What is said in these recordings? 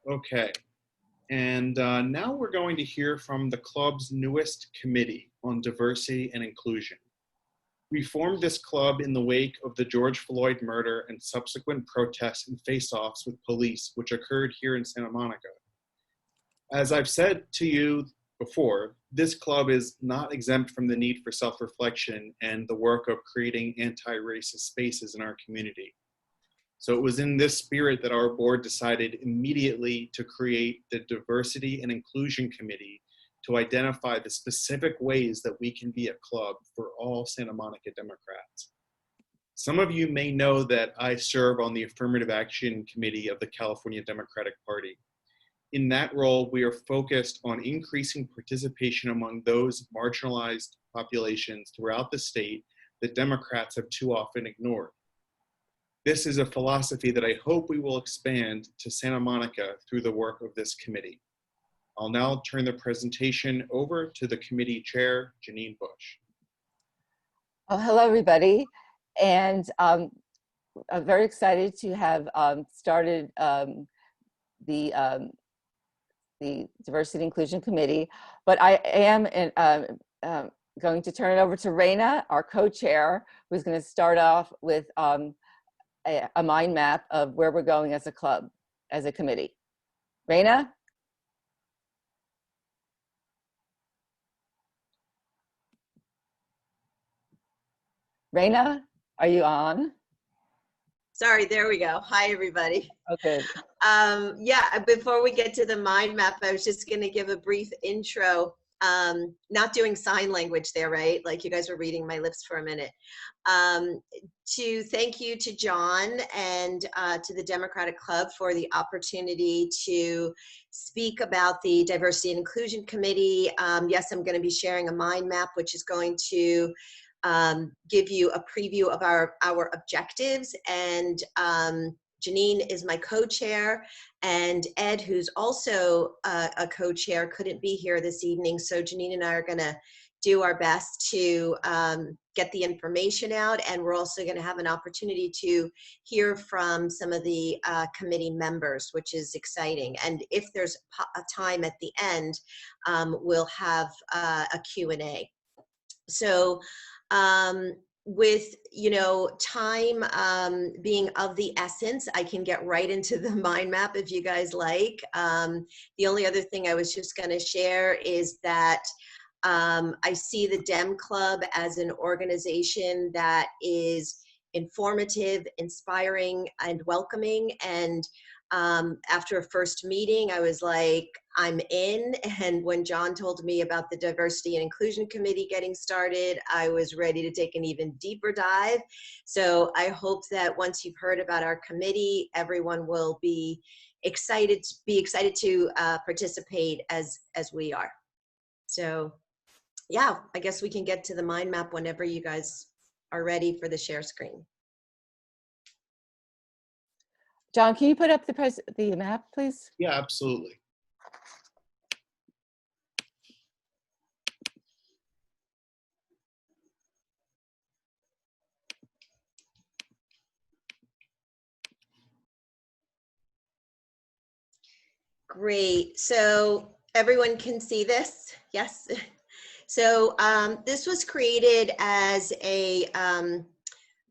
Okay, and now we're going to hear from the club's newest committee on diversity and inclusion. We formed this club in the wake of the George Floyd murder and subsequent protests and face-offs with police, which occurred here in Santa Monica. As I've said to you before, this club is not exempt from the need for self-reflection and the work of creating anti-racist spaces in our community. So it was in this spirit that our board decided immediately to create the Diversity and Inclusion Committee to identify the specific ways that we can be a club for all Santa Monica Democrats. Some of you may know that I serve on the Affirmative Action Committee of the California Democratic Party. In that role, we are focused on increasing participation among those marginalized populations throughout the state that Democrats have too often ignored. This is a philosophy that I hope we will expand to Santa Monica through the work of this committee. I'll now turn the presentation over to the committee chair, Janine Bush. Oh, hello, everybody. And I'm very excited to have started the Diversity and Inclusion Committee, but I am going to turn it over to Raina, our co-chair, who's going to start off with a mind map of where we're going as a club, as a committee. Raina? Raina, are you on? Sorry, there we go. Hi, everybody. Okay. Yeah, before we get to the mind map, I was just going to give a brief intro. Not doing sign language there, right? Like you guys were reading my lips for a minute. To thank you to John and to the Democratic Club for the opportunity to speak about the Diversity and Inclusion Committee. Yes, I'm going to be sharing a mind map, which is going to give you a preview of our objectives, and Janine is my co-chair, and Ed, who's also a co-chair, couldn't be here this evening, so Janine and I are going to do our best to get the information out, and we're also going to have an opportunity to hear from some of the committee members, which is exciting. And if there's a time at the end, we'll have a Q&A. So with, you know, time being of the essence, I can get right into the mind map if you guys like. The only other thing I was just going to share is that I see the Dem Club as an organization that is informative, inspiring, and welcoming. And after a first meeting, I was like, I'm in. And when John told me about the Diversity and Inclusion Committee getting started, I was ready to take an even deeper dive. So I hope that once you've heard about our committee, everyone will be excited to participate as we are. So yeah, I guess we can get to the mind map whenever you guys are ready for the share screen. John, can you put up the map, please? Yeah, absolutely. Great. So everyone can see this? Yes. So this was created as a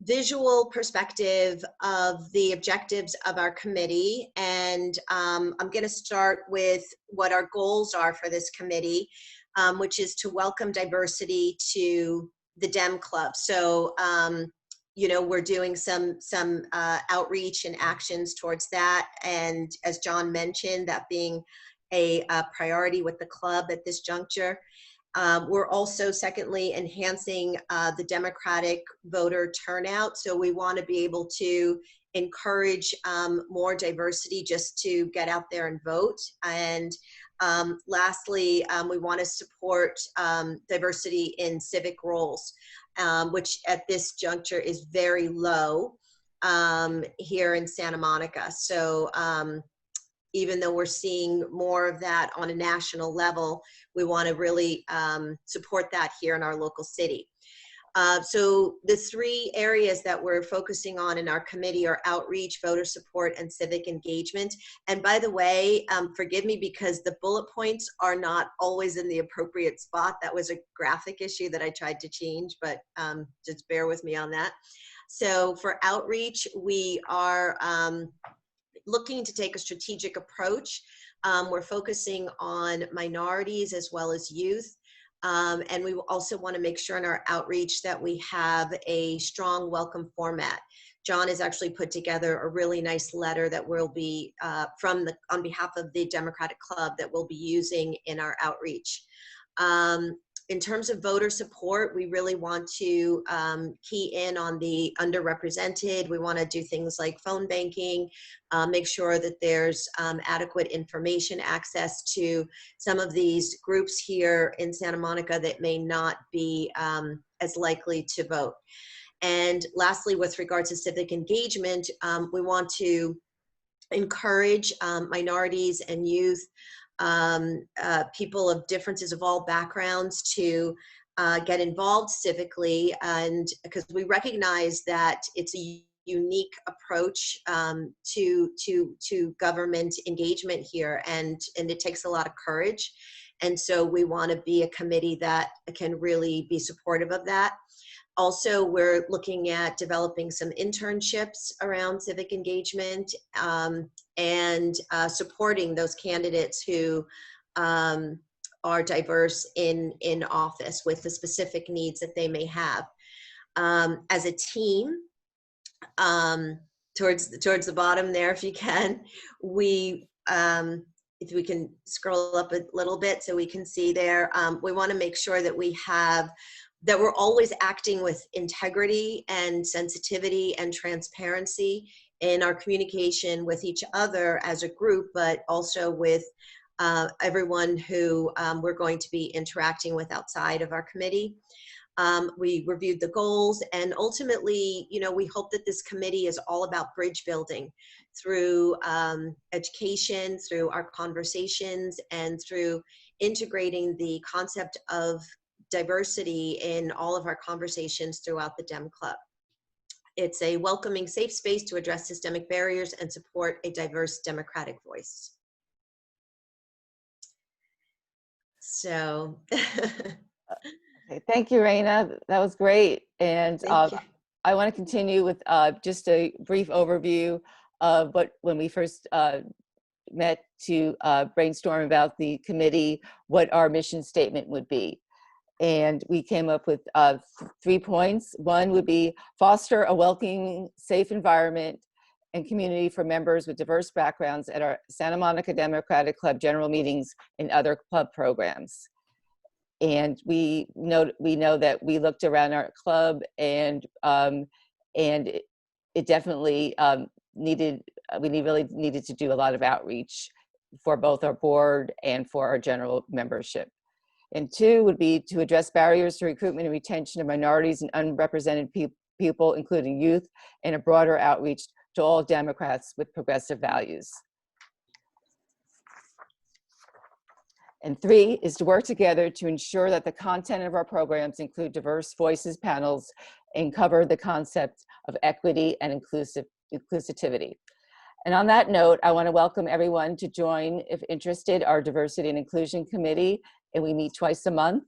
visual perspective of the objectives of our committee. And I'm going to start with what our goals are for this committee, which is to welcome diversity to the Dem Club. So, you know, we're doing some outreach and actions towards that. And as John mentioned, that being a priority with the club at this juncture. We're also, secondly, enhancing the Democratic voter turnout. So we want to be able to encourage more diversity just to get out there and vote. And lastly, we want to support diversity in civic roles, which at this juncture is very low here in Santa Monica. So even though we're seeing more of that on a national level, we want to really support that here in our local city. So the 3 areas that we're focusing on in our committee are outreach, voter support, and civic engagement. And by the way, forgive me because the bullet points are not always in the appropriate spot. That was a graphic issue that I tried to change, but just bear with me on that. So for outreach, we are looking to take a strategic approach. We're focusing on minorities as well as youth. And we also want to make sure in our outreach that we have a strong welcome format. John has actually put together a really nice letter that will be on behalf of the Democratic Club that we'll be using in our outreach. In terms of voter support, we really want to key in on the underrepresented. We want to do things like phone banking, make sure that there's adequate information access to some of these groups here in Santa Monica that may not be as likely to vote. And lastly, with regard to civic engagement, we want to encourage minorities and youth, people of differences of all backgrounds to get involved civically, and because we recognize that it's a unique approach to government engagement here, and it takes a lot of courage. And so we want to be a committee that can really be supportive of that. Also, we're looking at developing some internships around civic engagement, and supporting those candidates who are diverse in office with the specific needs that they may have. As a team, towards the bottom there, if you can, if we can scroll up a little bit so we can see there, we want to make sure that that we're always acting with integrity and sensitivity and transparency in our communication with each other as a group, but also with everyone who we're going to be interacting with outside of our committee. We reviewed the goals, and ultimately, we hope that this committee is all about bridge building through education, through our conversations, and through integrating the concept of diversity in all of our conversations throughout the Dem Club. It's a welcoming, safe space to address systemic barriers and support a diverse democratic voice. So. Okay, thank you, Raina. That was great. And I want to continue with just a brief overview of when we first met to brainstorm about the committee, what our mission statement would be. And we came up with 3 points. One would be foster a welcoming, safe environment and community for members with diverse backgrounds at our Santa Monica Democratic Club general meetings and other club programs. And we know that we looked around our club, and it definitely we really needed to do a lot of outreach for both our board and for our general membership. And 2 would be to address barriers to recruitment and retention of minorities and unrepresented people, including youth, and a broader outreach to all Democrats with progressive values. And 3 is to work together to ensure that the content of our programs include diverse voices, panels, and cover the concept of equity and inclusivity. And on that note, I want to welcome everyone to join, if interested, our Diversity and Inclusion Committee. And we meet twice a month.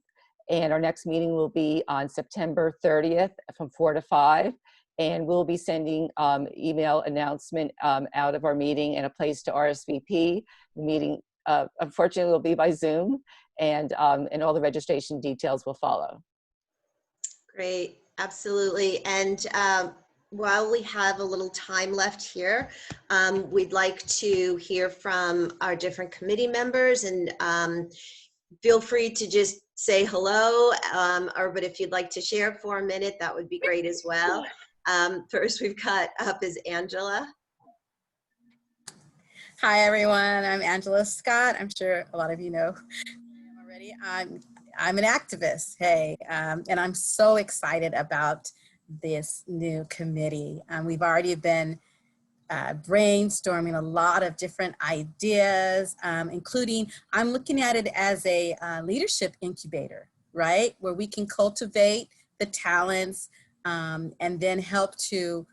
And our next meeting will be on September 30th from 4 to 5. And we'll be sending email announcement out of our meeting and a place to RSVP. The meeting, unfortunately, will be by Zoom, and all the registration details will follow. Great, absolutely. And while we have a little time left here, we'd like to hear from our different committee members, and feel free to just say hello, but if you'd like to share for a minute, that would be great as well. First we've got up is Angela. Hi everyone, I'm Angela Scott. I'm sure a lot of you know already. I'm an activist, hey, and I'm so excited about this new committee. We've already been brainstorming a lot of different ideas, including, I'm looking at it as a leadership incubator, right? Where we can cultivate the talents, and then help to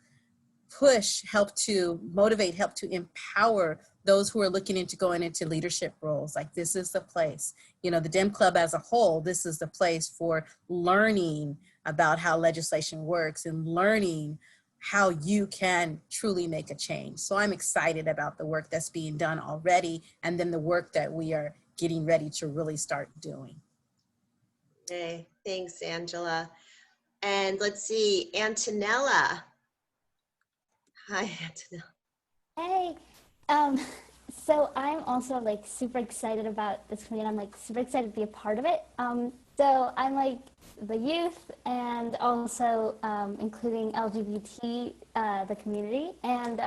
push, help to motivate, help to empower those who are looking into going into leadership roles. Like, this is the place, you know, the DEM Club as a whole, this is the place for learning about how legislation works and learning how you can truly make a change. So I'm excited about the work that's being done already, and then the work that we are getting ready to really start doing. Okay, thanks, Angela. And let's see, Antonella. Hi, Antonella. Hey, um, so I'm also like super excited about this community. I'm like super excited to be a part of it. So I'm like the youth and also including LGBT, the community. And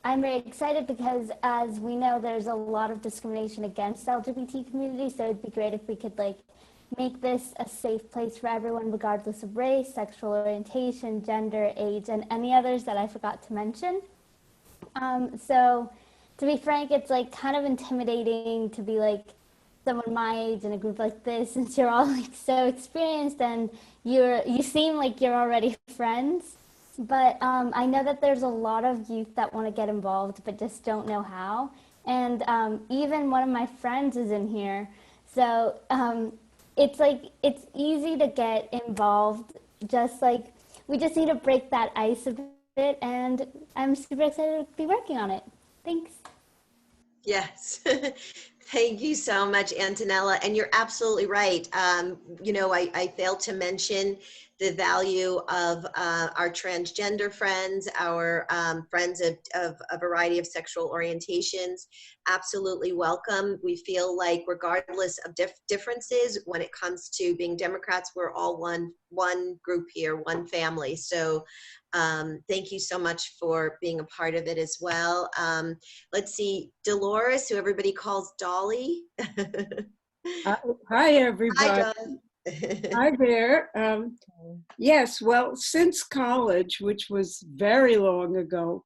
I'm very excited because, as we know, there's a lot of discrimination against the LGBT community. So it'd be great if we could like make this a safe place for everyone, regardless of race, sexual orientation, gender, age, and any others that I forgot to mention. So to be frank, it's like kind of intimidating to be like someone my age in a group like this, since you're all like so experienced and you seem like you're already friends. But I know that there's a lot of youth that want to get involved but just don't know how. And even one of my friends is in here. So it's like, it's easy to get involved. Just like, we just need to break that ice a bit, and I'm super excited to be working on it. Thanks. Yes. Thank you so much, Antonella. And you're absolutely right. You know, I failed to mention the value of our transgender friends, our friends of a variety of sexual orientations. Absolutely welcome. We feel like, regardless of differences, when it comes to being Democrats, we're all one group here, one family. So thank you so much for being a part of it as well. Let's see, Dolores, who everybody calls Dolly. Hi, everybody. Hi, Dolly. Hi there. Yes, well, since college, which was very long ago,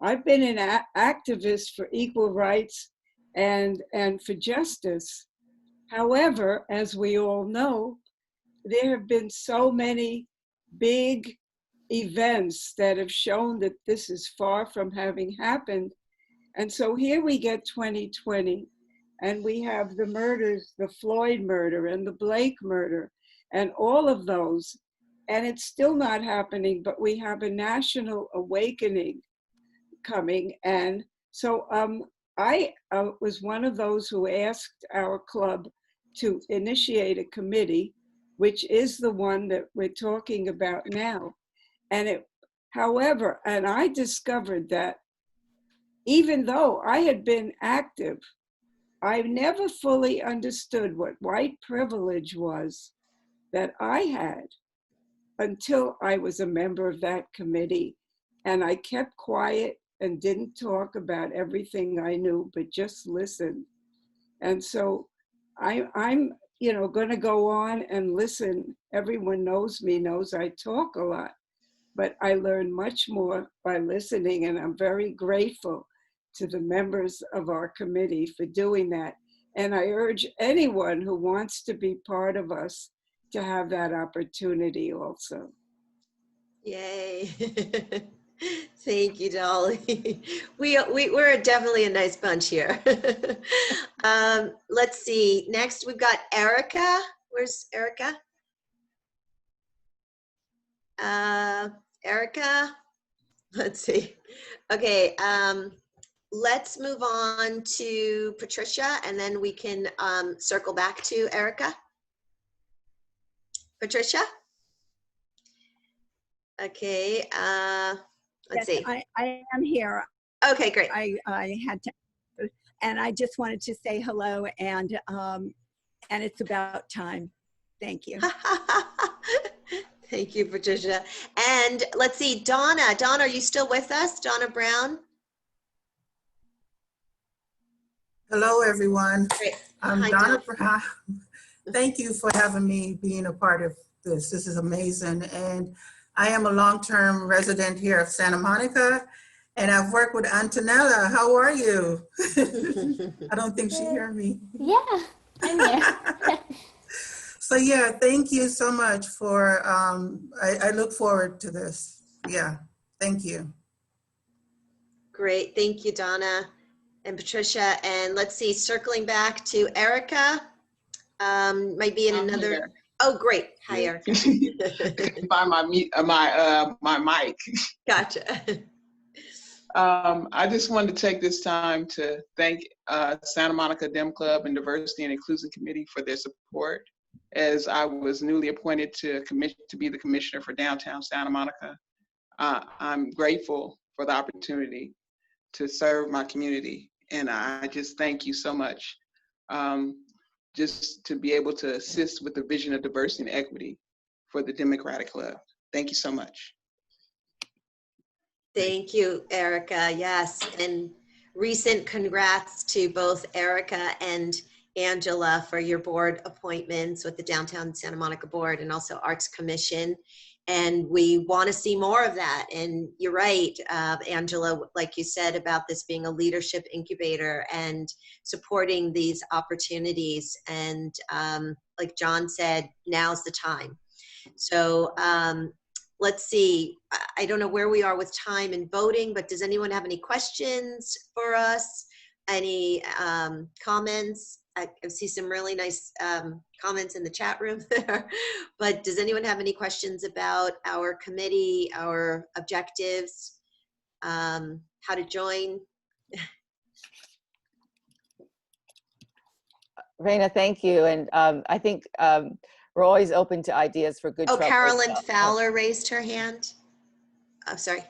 I've been an activist for equal rights and for justice. However, as we all know, there have been so many big events that have shown that this is far from having happened. And so here we get 2020, and we have the murders, the Floyd murder and the Blake murder, and all of those. And it's still not happening, but we have a national awakening coming. And so I was one of those who asked our club to initiate a committee, which is the one that we're talking about now. And however, and I discovered that even though I had been active, I never fully understood what white privilege was that I had until I was a member of that committee. And I kept quiet and didn't talk about everything I knew, but just listened. And so I'm going to go on and listen. Everyone knows me, knows I talk a lot, but I learn much more by listening. And I'm very grateful to the members of our committee for doing that. And I urge anyone who wants to be part of us to have that opportunity also. Yay. Thank you, Dolly. We're definitely a nice bunch here. Let's see. Next, we've got Erica. Where's Erica? Erica? Let's see. Okay. Let's move on to Patricia, and then we can circle back to Erica. Patricia? Okay, let's see. I am here. Okay, great. I had to, and I just wanted to say hello, and it's about time. Thank you. Thank you, Patricia. And let's see, Donna. Donna, are you still with us? Donna Brown? Hello, everyone. Great. I'm Hi, Donna Brown. Thank you for having me being a part of this. This is amazing. And I am a long-term resident here of Santa Monica, and I've worked with Antonella. How are you? I don't think she heard me. Yeah, I'm here. So yeah, thank you so much for, I look forward to this. Yeah, thank you. Great. Thank you, Donna and Patricia. And let's see, circling back to Erica, might be in I'm another. here. Oh, great. Hi, Yeah. Erica. Couldn't find my mic. Gotcha. I just wanted to take this time to thank Santa Monica Dem Club and Diversity and Inclusion Committee for their support as I was newly appointed to be the commissioner for downtown Santa Monica. I'm grateful for the opportunity to serve my community, and I just thank you so much. Just to be able to assist with the vision of diversity and equity for the Democratic Club. Thank you so much. Thank you, Erica. Yes. And recent congrats to both Erica and Angela for your board appointments with the Downtown Santa Monica Board and also Arts Commission. And we want to see more of that. And you're right, Angela, like you said about this being a leadership incubator and supporting these opportunities. And like John said, now's the time. So let's see, I don't know where we are with time and voting, but does anyone have any questions for us? Any comments? I see some really nice comments in the chat room there, but does anyone have any questions about our committee, our objectives, how to join? Raina, thank you. And I think we're always open to ideas for good Oh, trouble. Carolyn Fowler raised her hand. Oh, sorry.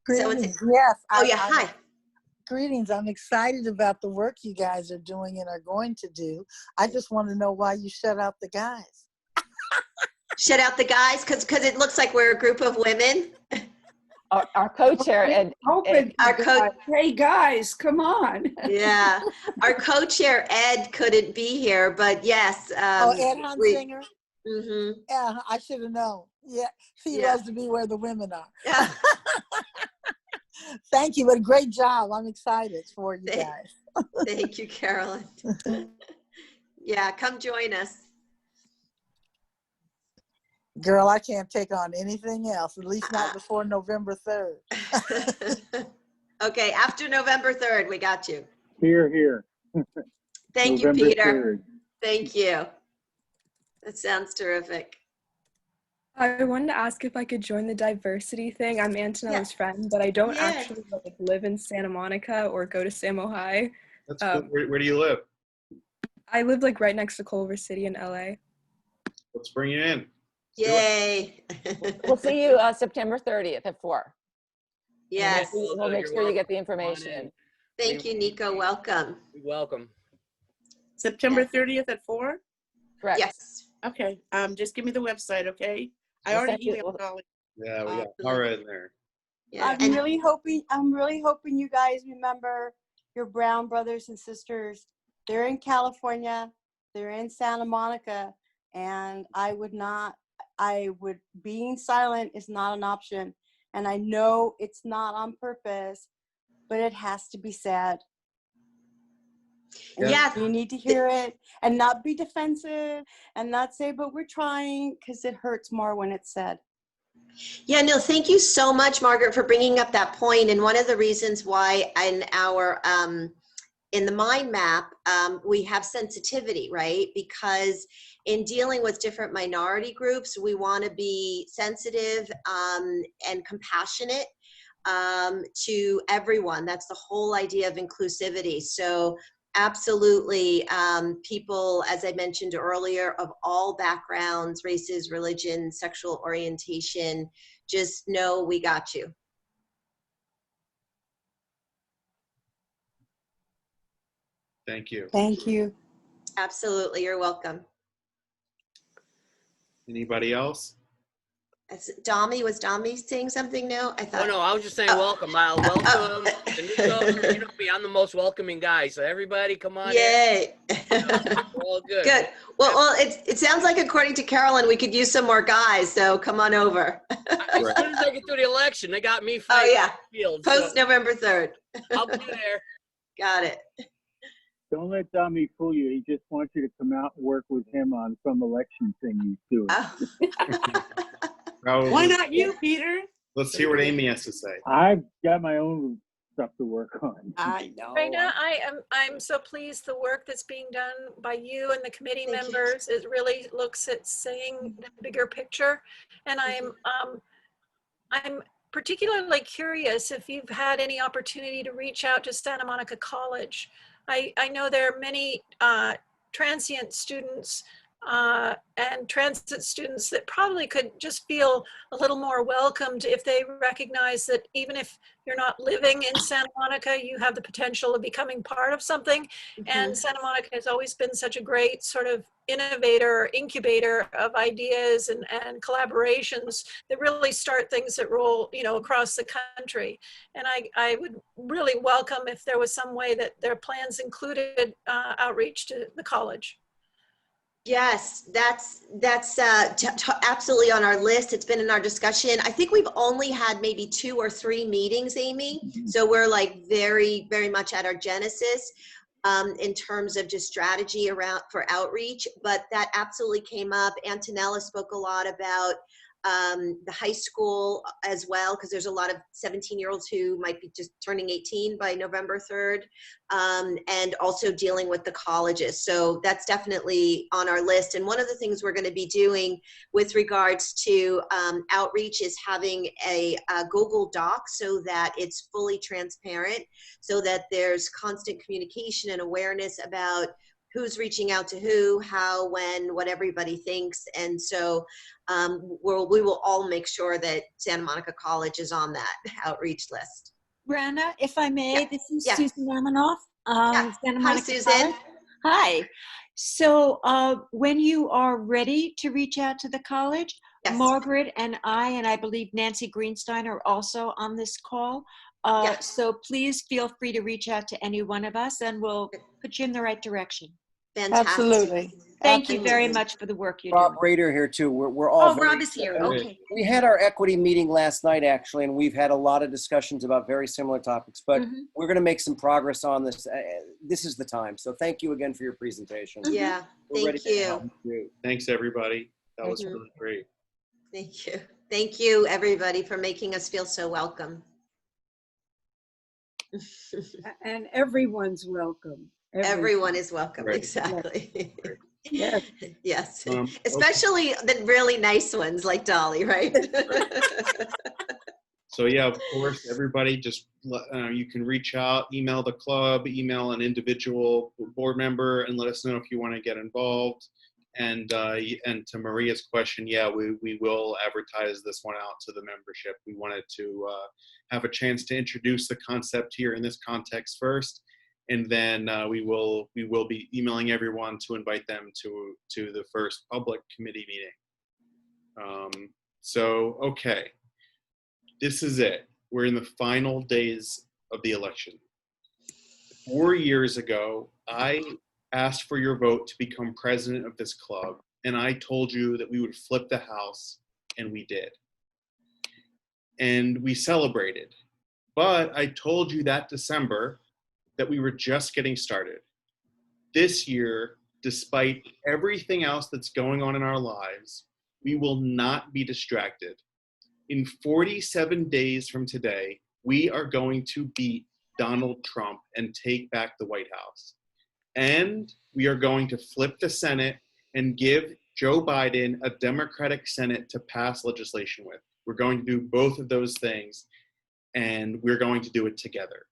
So it's, Greetings. Yes. oh yeah, hi. Greetings. I'm excited about the work you guys are doing and are going to do. I just want to know why you shut out the guys. Shut out the guys because it looks like we're a group of women. Our co-chair and our coach. Hey guys, come on. Yeah, our co-chair Ed couldn't be here, but yes. Ed Hunsinger? Mm-hmm. Yeah, I should have known. Yeah, he Yeah. loves to be where the women are. Yeah. Thank you, but great job. I'm excited for you guys. Thank you, Carolyn. Yeah, come join us. Girl, I can't take on anything else, at least not before November 3rd. Okay, after November 3rd, we got you. Here, here. Thank November you, Peter. 3rd. Thank you. That sounds terrific. I wanted to ask if I could join the diversity thing. I'm Antonella's friend, but I don't actually live in Santa Monica or go to Samo High. That's cool. Where do you live? I live like right next to Culver City in LA. Let's bring you in. Yay. we'll see you September 30th at 4. Yes. We'll make sure you get the information. Thank you, Nico. Welcome. You're welcome. September 30th at 4? Correct. Yes. Okay. Just give me the website, okay? I already emailed all. Yeah, we got Laura in there. Yeah. I'm really hoping you guys remember your Brown brothers and sisters. They're in California, they're in Santa Monica, and being silent is not an option. And I know it's not on purpose, but it has to be said. And yeah. you need to hear it and not be defensive and not say, but we're trying, because it hurts more when it's said. Yeah, no, thank you so much, Margaret, for bringing up that point. And one of the reasons why in our, in the mind map, we have sensitivity, right? Because in dealing with different minority groups, we want to be sensitive and compassionate to everyone. That's the whole idea of inclusivity. So absolutely, people, as I mentioned earlier, of all backgrounds, races, religion, sexual orientation, just know we got you. Thank you. Thank you. Absolutely, you're welcome. Anybody else? Was Dami saying something now? I thought. Oh no, I was just saying welcome. Welcome. You know me, I'm the most welcoming guy. So everybody, come on. Yay! We're all good. Good. Well, it sounds like according to Carolyn, we could use some more guys. So come on over. As soon as I get through the election, they got me fighting. Oh yeah. The field, Post November 3rd. I'll be there. Got it. Don't let Tommy fool you. He just wants you to come out and work with him on some election thing he's doing. Probably. Why not you, Peter? Let's hear what Amy has to say. I've got my own stuff to work on. I know. Raina, I'm so pleased the work that's being done by you and the committee members. It really looks at saying the bigger picture. And I'm particularly curious if you've had any opportunity to reach out to Santa Monica College. I know there are many transient students and transit students that probably could just feel a little more welcomed if they recognize that even if you're not living in Santa Monica, you have the potential of becoming part of something. And Santa Monica has always been such a great sort of innovator, incubator of ideas and collaborations that really start things that roll, across the country. And I would really welcome if there was some way that their plans included outreach to the college. Yes, that's absolutely on our list. It's been in our discussion. I think we've only had maybe 2 or 3 meetings, Amy. So we're like very, very much at our genesis in terms of just strategy for outreach. But that absolutely came up. Antonella spoke a lot about the high school as well, because there's a lot of 17-year-olds who might be just turning 18 by November 3rd, and also dealing with the colleges. So that's definitely on our list. And one of the things we're going to be doing with regards to outreach is having a Google Doc so that it's fully transparent, so that there's constant communication and awareness about who's reaching out to who, how, when, what everybody thinks. And so we will all make sure that Santa Monica College is on that outreach list. Brenda, if I may, this is Susan Amanoff. Santa Hi, Monica Susan. College. Hi. So when you are ready to reach out to the college, Margaret and I believe Nancy Greenstein are also on this call. So please feel free to reach out to any one of us and we'll put you in the right direction. Fantastic. Absolutely. Thank you very much for the work you're Rob doing. Rader here too. We're all. Oh, Rob is here. Okay. We had our equity meeting last night actually, and we've had a lot of discussions about very similar topics. But we're going to make some progress on this. This is the time. So thank you again for your presentation. Yeah. We're ready Thank to help you. Thanks, everybody. That was really great. Thank you. Thank you, everybody, for making us feel so welcome. And everyone's welcome. Everyone is welcome. Right. Exactly. Yes. Yes. Okay. Especially the really nice ones like Dolly, right? So yeah, of course, everybody just, you can reach out, email the club, email an individual board member and let us know if you want to get involved. And to Maria's question, yeah, we will advertise this one out to the membership. We wanted to have a chance to introduce the concept here in this context first. And then we will be emailing everyone to invite them to the first public committee meeting. So, okay, this is it. We're in the final days of the election. 4 years ago, I asked for your vote to become president of this club, and I told you that we would flip the house, and we did. And we celebrated. But I told you that December that we were just getting started. This year, despite everything else that's going on in our lives, we will not be distracted. In 47 days from today, we are going to beat Donald Trump and take back the White House. And we are going to flip the Senate and give Joe Biden a Democratic Senate to pass legislation with. We're going to do both of those things, and we're going to do it together.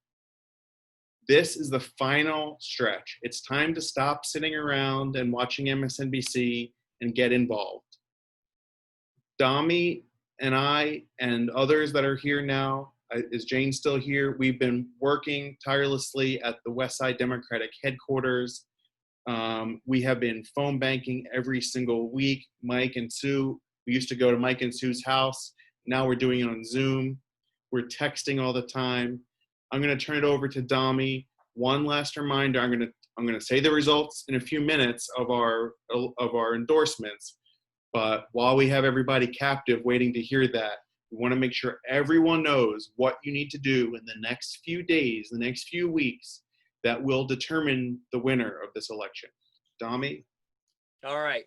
This is the final stretch. It's time to stop sitting around and watching MSNBC and get involved. Dami and I and others that are here now, is Jane still here? We've been working tirelessly at the Westside Democratic headquarters. We have been phone banking every single week. Mike and Sue, we used to go to Mike and Sue's house. Now we're doing it on Zoom. We're texting all the time. I'm going to turn it over to Dami. One last reminder, I'm going to say the results in a few minutes of our endorsements. But while we have everybody captive waiting to hear that, we want to make sure everyone knows what you need to do in the next few days, the next few weeks, that will determine the winner of this election. Dami? All right.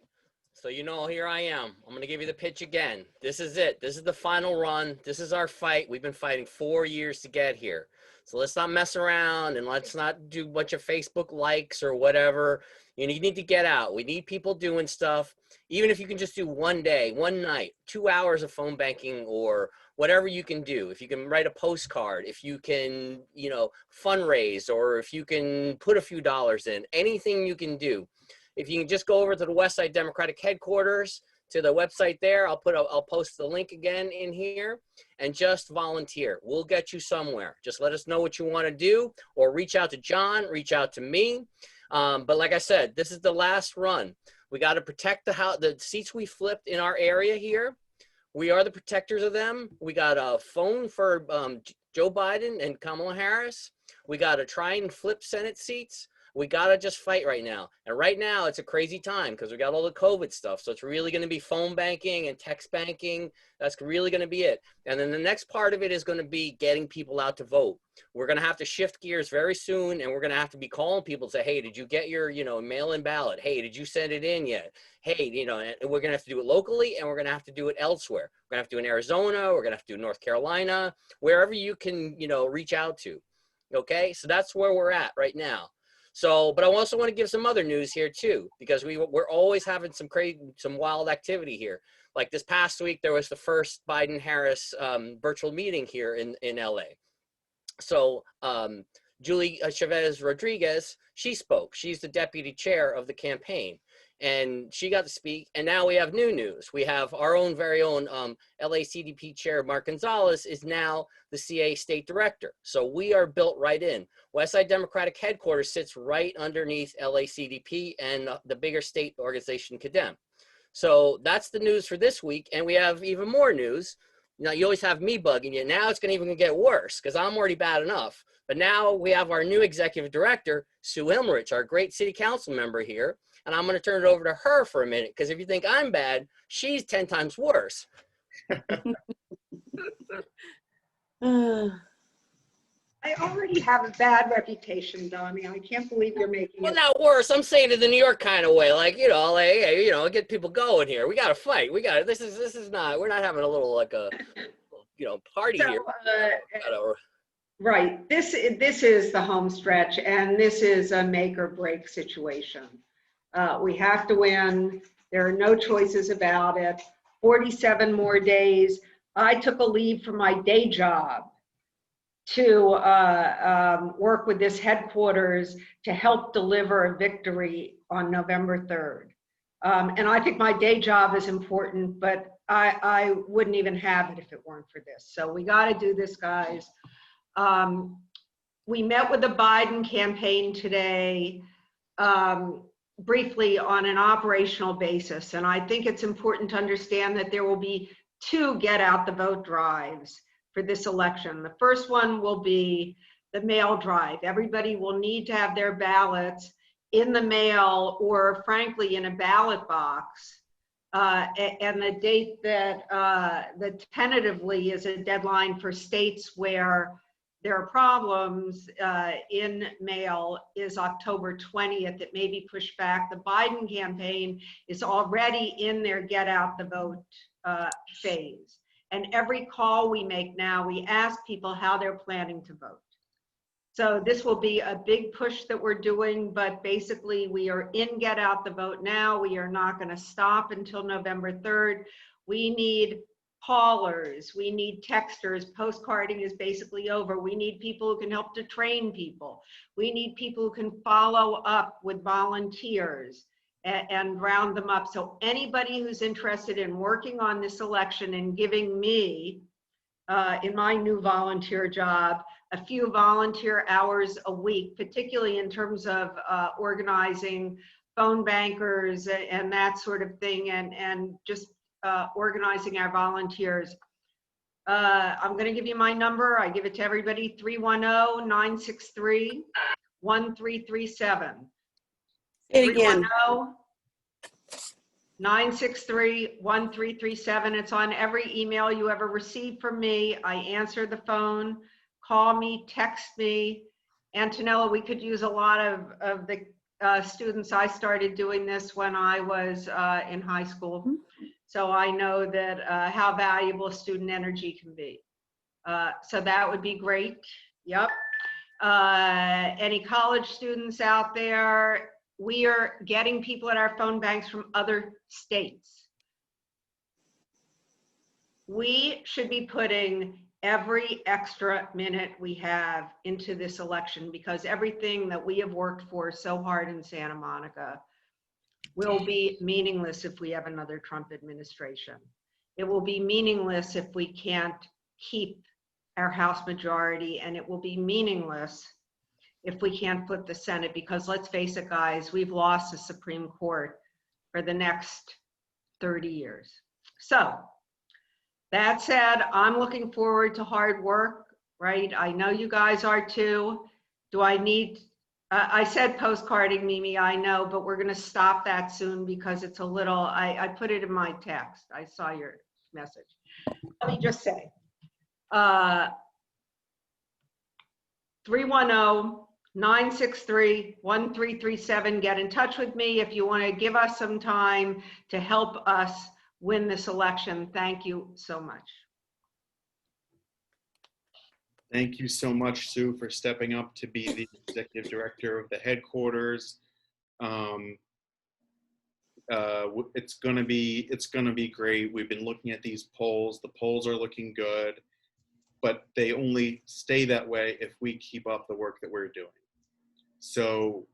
So, here I am. I'm going to give you the pitch again. This is it. This is the final run. This is our fight. We've been fighting 4 years to get here. So let's not mess around and let's not do a bunch of Facebook likes or whatever. You need to get out. We need people doing stuff. Even if you can just do one day, one night, 2 hours of phone banking or whatever you can do. If you can write a postcard, if you can, fundraise, or if you can put a few dollars in, anything you can do. If you can just go over to the Westside Democratic Headquarters, to the website there, I'll post the link again in here, and just volunteer. We'll get you somewhere. Just let us know what you want to do, or reach out to John, reach out to me. But like I said, this is the last run. We got to protect the seats we flipped in our area here. We are the protectors of them. We got a phone for Joe Biden and Kamala Harris. We got to try and flip Senate seats. We got to just fight right now. And right now, it's a crazy time because we got all the COVID stuff. So it's really going to be phone banking and text banking. That's really going to be it. And then the next part of it is going to be getting people out to vote. We're going to have to shift gears very soon, and we're going to have to be calling people to say, hey, did you get your, mail-in ballot? Hey, did you send it in yet? Hey, and we're going to have to do it locally, and we're going to have to do it elsewhere. We're going to have to do it in Arizona. We're going to have to do it in North Carolina, wherever you can, reach out to. Okay, so that's where we're at right now. So, but I also want to give some other news here too, because we're always having some wild activity here. Like this past week, there was the first Biden-Harris virtual meeting here in LA. So Julie Chavez Rodriguez, she spoke. She's the deputy chair of the campaign, and she got to speak. And now we have new news. We have our own very own LA CDP chair, Mark Gonzalez, is now the CA state director. So we are built right in. Westside Democratic Headquarters sits right underneath LA CDP and the bigger state organization, CADEM. So that's the news for this week. And we have even more news. You always have me bugging you. Now it's going to even get worse because I'm already bad enough. But now we have our new executive director, Sue Himrich, our great city council member here. And I'm going to turn it over to her for a minute, because if you think I'm bad, she's 10 times worse. I already have a bad reputation, Donnie. I can't believe you're making Well, it. not worse. I'm saying it the New York kind of way, like, hey, get people going here. We got to fight. This is not, we're not having a little, like a, party here. Right. This is the home stretch, and this is a make or break situation. We have to win. There are no choices about it. 47 more days. I took a leave from my day job to work with this headquarters to help deliver a victory on November 3rd. And I think my day job is important, but I wouldn't even have it if it weren't for this. So we got to do this, guys. We met with the Biden campaign today briefly on an operational basis. And I think it's important to understand that there will be 2 get out the vote drives for this election. The first one will be the mail drive. Everybody will need to have their ballots in the mail or frankly in a ballot box. And the date that tentatively is a deadline for states where there are problems in mail is October 20th. It may be pushed back. The Biden campaign is already in their get out the vote phase. And every call we make now, we ask people how they're planning to vote. So this will be a big push that we're doing, but basically we are in get out the vote now. We are not going to stop until November 3rd. We need callers, we need texters. Postcarding is basically over. We need people who can help to train people. We need people who can follow up with volunteers and round them up. So anybody who's interested in working on this election and giving me, in my new volunteer job, a few volunteer hours a week, particularly in terms of organizing phone bankers and that sort of thing, and just organizing our volunteers. I'm going to give you my number. I give it to everybody, 310-963-1337. Say it again. 963-1337. It's on every email you ever receive from me. I answer the phone, call me, text me, Antonella, we could use a lot of the students. I started doing this when I was in high school. So I know that how valuable student energy can be. So that would be great. Yep. Any college students out there? We are getting people at our phone banks from other states. We should be putting every extra minute we have into this election, because everything that we have worked for so hard in Santa Monica will be meaningless if we have another Trump administration. It will be meaningless if we can't keep our House majority, and it will be meaningless if we can't flip the Senate, because let's face it, guys, we've lost the Supreme Court for the next 30 years. So that said, I'm looking forward to hard work, right? I know you guys are too. Do I need, I said postcarding, Mimi, I know, but we're gonna stop that soon because it's a little, I put it in my text. I saw your message. Let me just say, 310-963-1337. Get in touch with me if you want to give us some time to help us win this election. Thank you so much. Thank you so much, Sue, for stepping up to be the executive director of the headquarters. It's gonna be great. We've been looking at these polls. The polls are looking good, but they only stay that way if we keep up the work that we're doing. So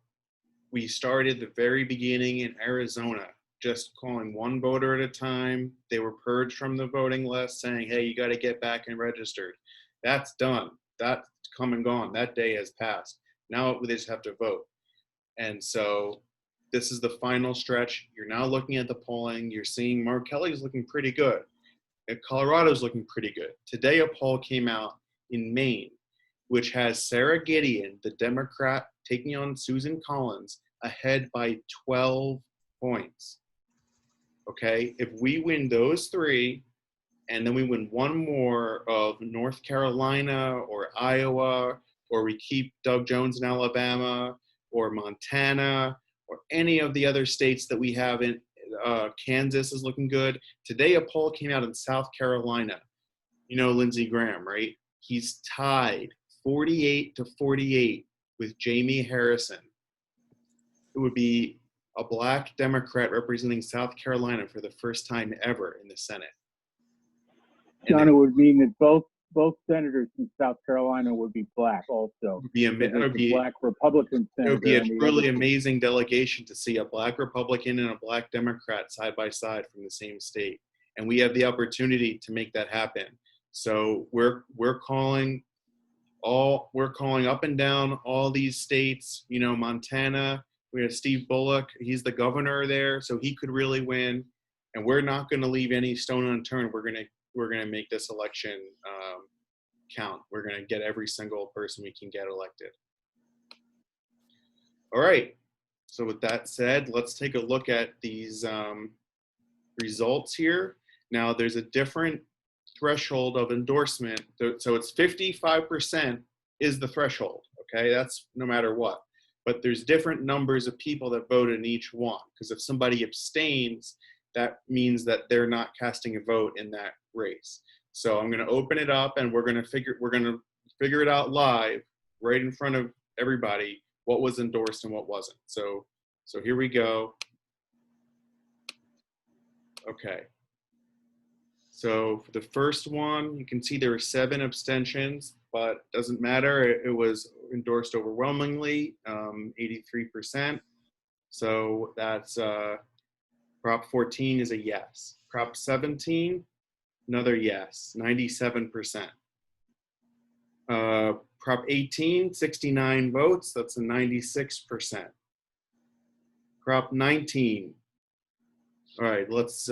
we started the very beginning in Arizona, just calling one voter at a time. They were purged from the voting list, saying, hey, you got to get back and registered. That's done. That's come and gone. That day has passed. Now they just have to vote. And so this is the final stretch. You're now looking at the polling. You're seeing Mark Kelly's looking pretty good. Colorado's looking pretty good. Today, a poll came out in Maine, which has Sarah Gideon, the Democrat, taking on Susan Collins, ahead by 12 points. Okay, if we win those three, and then we win one more of North Carolina or Iowa, or we keep Doug Jones in Alabama, or Montana, or any of the other states that we have in, Kansas is looking good. Today, a poll came out in South Carolina. You know Lindsey Graham, right? He's tied 48-48 with Jamie Harrison. It would be a Black Democrat representing South Carolina for the first time ever in the Senate. John, it would mean that both senators from South Carolina would be Black also. It would be a Black Republican senator. It would be a truly amazing delegation to see a Black Republican and a Black Democrat side by side from the same state. And we have the opportunity to make that happen. So we're calling up and down all these states, you know, Montana, we have Steve Bullock, he's the governor there, so he could really win. And we're not going to leave any stone unturned. We're going to make this election count. We're going to get every single person we can get elected. All right. So with that said, let's take a look at these results here. Now, there's a different threshold of endorsement. So it's 55% is the threshold. Okay, that's no matter what. But there's different numbers of people that vote in each one. Because if somebody abstains, that means that they're not casting a vote in that race. So I'm going to open it up, and we're going to figure it out live, right in front of everybody, what was endorsed and what wasn't. So here we go. Okay. So for the first one, you can see there were 7 abstentions, but it doesn't matter. It was endorsed overwhelmingly, 83%. So that's Prop 14 is a yes. Prop 17, another yes, 97%. Prop 18, 69 votes, that's a 96%. Prop 19, all right, let's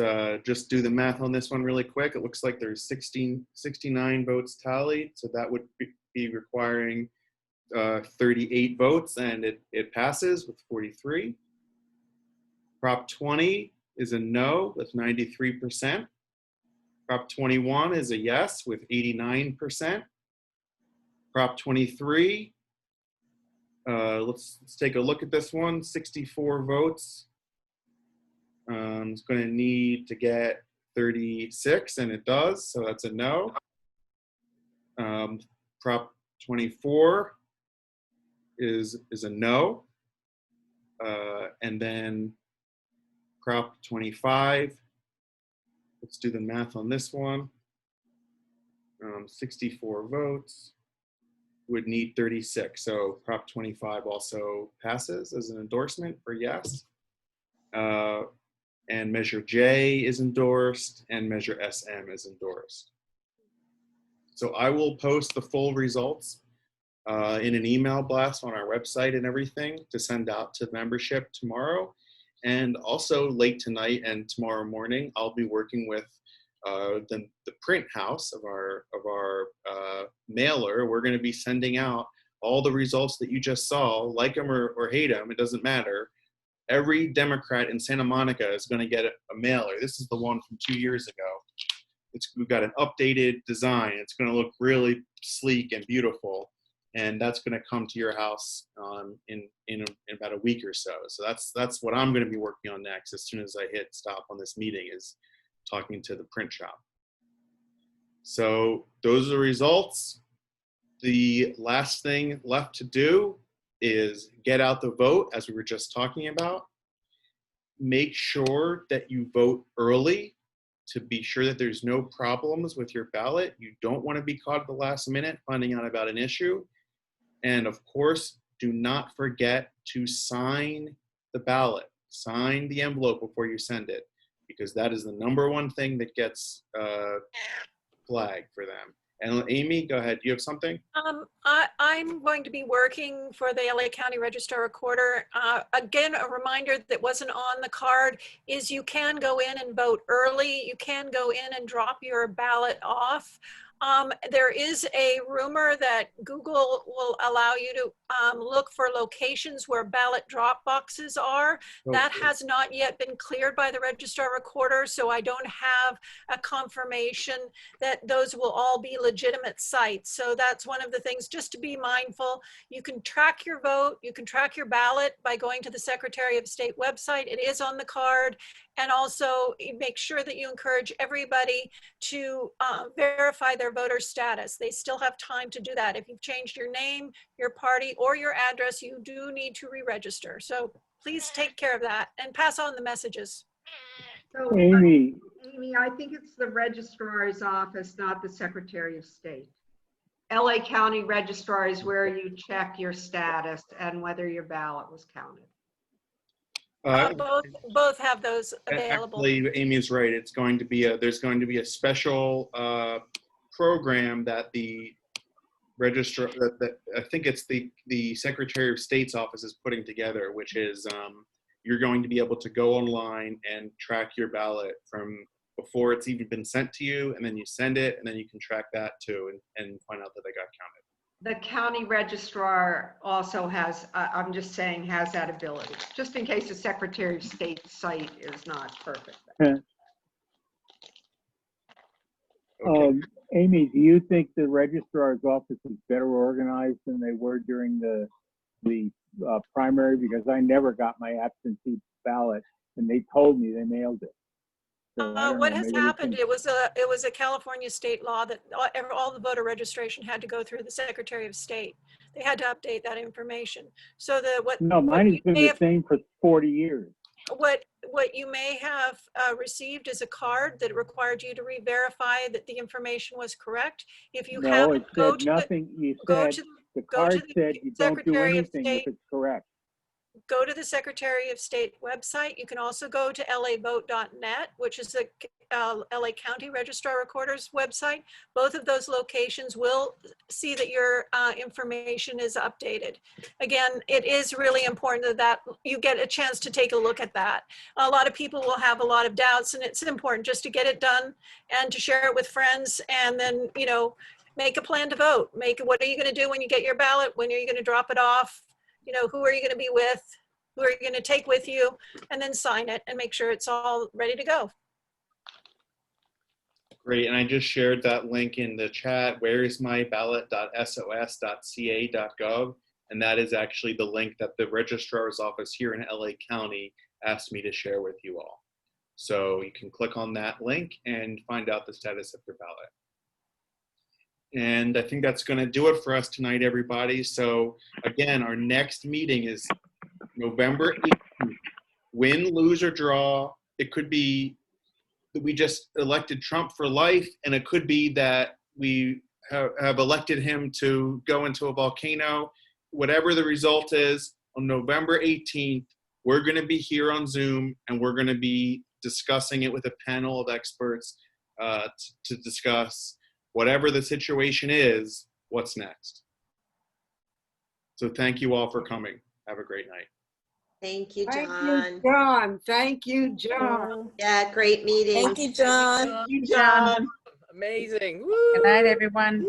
just do the math on this one really quick. It looks like there's 69 votes tallied, so that would be requiring 38 votes, and it passes with 43. Prop 20 is a no with 93%. Prop 21 is a yes with 89%. Prop 23 Let's take a look at this one. 64 votes. It's going to need to get 36, and it does, so that's a no. Prop 24 is a no. And then Prop 25, let's do the math on this one. 64 votes would need 36. So Prop 25 also passes as an endorsement for yes. And Measure J is endorsed and Measure SM is endorsed. So I will post the full results in an email blast on our website and everything to send out to membership tomorrow. And also late tonight and tomorrow morning, I'll be working with the print house of our mailer. We're going to be sending out all the results that you just saw, like them or hate them, it doesn't matter. Every Democrat in Santa Monica is going to get a mailer. This is the one from 2 years ago. We've got an updated design. It's going to look really sleek and beautiful. And that's going to come to your house in about a week or so. So that's what I'm going to be working on next as soon as I hit stop on this meeting, is talking to the print shop. So those are the results. The last thing left to do is get out the vote, as we were just talking about. Make sure that you vote early to be sure that there's no problems with your ballot. You don't want to be caught at the last minute finding out about an issue. And of course, do not forget to sign the ballot. Sign the envelope before you send it, because that is the #1 thing that gets flagged for them. And Amy, go ahead. Do you have something? I'm going to be working for the LA County Register Recorder. Again, a reminder that wasn't on the card is you can go in and vote early. You can go in and drop your ballot off. There is a rumor that Google will allow you to look for locations where ballot drop boxes are. That has not yet been cleared by the Registrar Recorder, so I don't have a confirmation that those will all be legitimate sites. So that's one of the things just to be mindful. You can track your vote, you can track your ballot by going to the Secretary of State website. It is on the card. And also make sure that you encourage everybody to verify their voter status. They still have time to do that. If you've changed your name, your party, or your address, you do need to re-register. So please take care of that and pass on the messages. So, Amy. Amy, I think it's the registrar's office, not the Secretary of State. LA County Registrar is where you check your status and whether your ballot was counted. Both have those available. Actually, Amy's right. It's going to be there's going to be a special program that the registrar, that I think it's the Secretary of State's office is putting together, which is you're going to be able to go online and track your ballot from before it's even been sent to you, and then you send it, and then you can track that too and find out that they got counted. The county registrar also has, I'm just saying, has that ability, just in case the Secretary of State site is not perfect. Amy, do you think the registrar's office is better organized than they were during the primary? Because I never got my absentee ballot, and they told me they mailed it. So what has happened? It was a California state law that all the voter registration had to go through the Secretary of State. They had to update that information. So mine has been the same for 40 years. What you may have received is a card that required you to re-verify that the information was correct. If you haven't, go to the card said you don't do anything if it's correct. Go to the Secretary of State website. You can also go to lavote.net, which is the LA County Registrar Recorder's website. Both of those locations will see that your information is updated. Again, it is really important that you get a chance to take a look at that. A lot of people will have a lot of doubts, and it's important just to get it done and to share it with friends, and then, you know, make a plan to vote. What are you going to do when you get your ballot? When are you going to drop it off? You know, who are you going to be with? Who are you going to take with you? And then sign it and make sure it's all ready to go. Great, and I just shared that link in the chat, whereismyballot.sos.ca.gov. And that is actually the link that the registrar's office here in LA County asked me to share with you all. So you can click on that link and find out the status of your ballot. And I think that's going to do it for us tonight, everybody. So again, our next meeting is November 18th. Win, lose, or draw. It could be that we just elected Trump for life, and it could be that we have elected him to go into a volcano. Whatever the result is, on November 18th, we're going to be here on Zoom, and we're going to be discussing it with a panel of experts to discuss whatever the situation is, what's next. So thank you all for coming. Have a great night. Thank you, Thank John. you, John. Thank you, John. Yeah, great meeting. Thank you, John. Thank you, John. Amazing. Good night, everyone.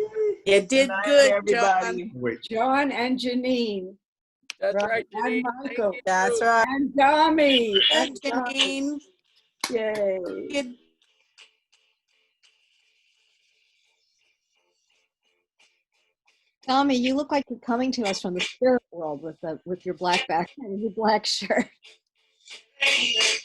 You did good, everybody. John. John and Janine. That's right, And Janine. Michael. That's right. And Dami. And Janine. Yay. Good. Tommy, you look like you're coming to us from the spirit world with your black background and your black shirt. It's